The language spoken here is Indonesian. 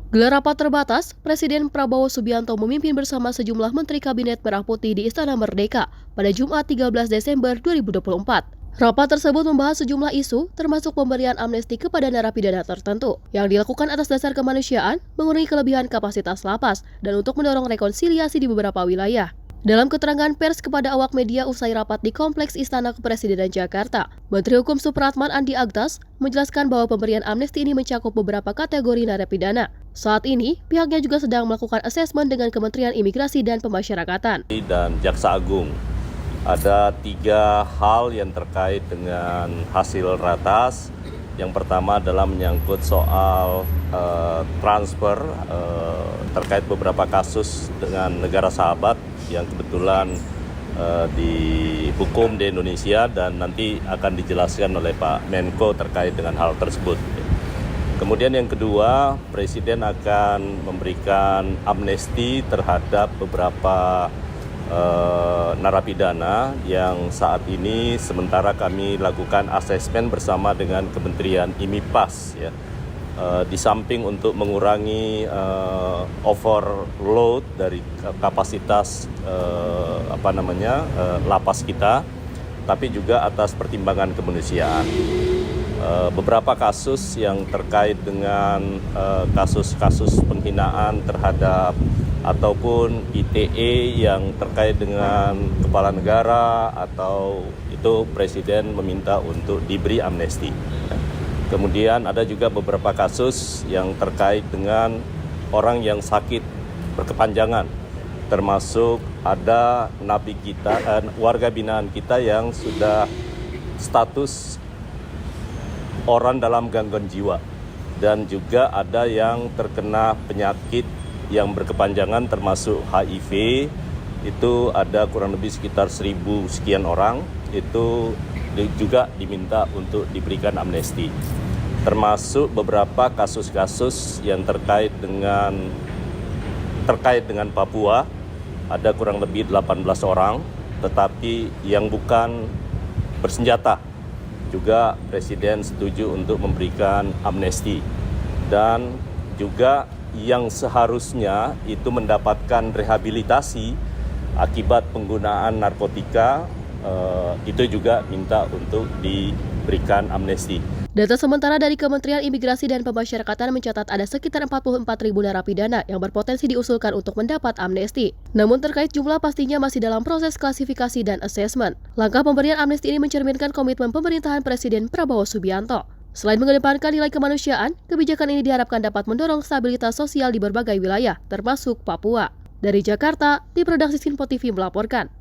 Gelar rapat terbatas, Presiden Prabowo Subianto memimpin bersama sejumlah Menteri Kabinet Merah Putih di Istana Merdeka pada Jumat 13 Desember 2024. Rapat tersebut membahas sejumlah isu, termasuk pemberian amnesti kepada narapidana tertentu, yang dilakukan atas dasar kemanusiaan, mengurangi kelebihan kapasitas lapas, dan untuk mendorong rekonsiliasi di beberapa wilayah. Dalam keterangan pers kepada awak media usai rapat di Kompleks Istana Kepresidenan Jakarta, Menteri Hukum Supratman Andi Aktas menjelaskan bahwa pemberian amnesti ini mencakup beberapa kategori narapidana. Saat ini, pihaknya juga sedang melakukan asesmen dengan Kementerian Imigrasi dan Pemasyarakatan. Dan Jaksa Agung, ada 3 hal yang terkait dengan hasil ratas. Yang pertama adalah menyangkut soal transfer terkait beberapa kasus dengan negara sahabat yang kebetulan dihukum di Indonesia, dan nanti akan dijelaskan oleh Pak Menko terkait dengan hal tersebut. Kemudian yang kedua, Presiden akan memberikan amnesti terhadap beberapa narapidana yang saat ini sementara kami lakukan asesmen bersama dengan Kementerian IMIPAS, ya. Di samping untuk mengurangi overload dari kapasitas lapas kita, tapi juga atas pertimbangan kemanusiaan. Beberapa kasus yang terkait dengan kasus-kasus penghinaan terhadap ataupun ITE yang terkait dengan kepala negara atau itu Presiden meminta untuk diberi amnesti. Kemudian ada juga beberapa kasus yang terkait dengan orang yang sakit berkepanjangan, termasuk ada napi kita, warga binaan kita yang sudah status orang dalam gangguan jiwa, dan juga ada yang terkena penyakit yang berkepanjangan termasuk HIV, itu ada kurang lebih sekitar 1.000 sekian orang, itu juga diminta untuk diberikan amnesti. Termasuk beberapa kasus-kasus yang terkait dengan Papua, ada kurang lebih 18 orang, tetapi yang bukan bersenjata, juga Presiden setuju untuk memberikan amnesti. Dan juga yang seharusnya itu mendapatkan rehabilitasi akibat penggunaan narkotika, itu juga minta untuk diberikan amnesti. Data sementara dari Kementerian Imigrasi dan Pemasyarakatan mencatat ada sekitar 44.000 narapidana yang berpotensi diusulkan untuk mendapat amnesti. Namun terkait jumlah pastinya masih dalam proses klasifikasi dan asesmen. Langkah pemberian amnesti ini mencerminkan komitmen pemerintahan Presiden Prabowo Subianto. Selain mengedepankan nilai kemanusiaan, kebijakan ini diharapkan dapat mendorong stabilitas sosial di berbagai wilayah, termasuk Papua. Dari Jakarta, tim redaksi Sinpo TV melaporkan.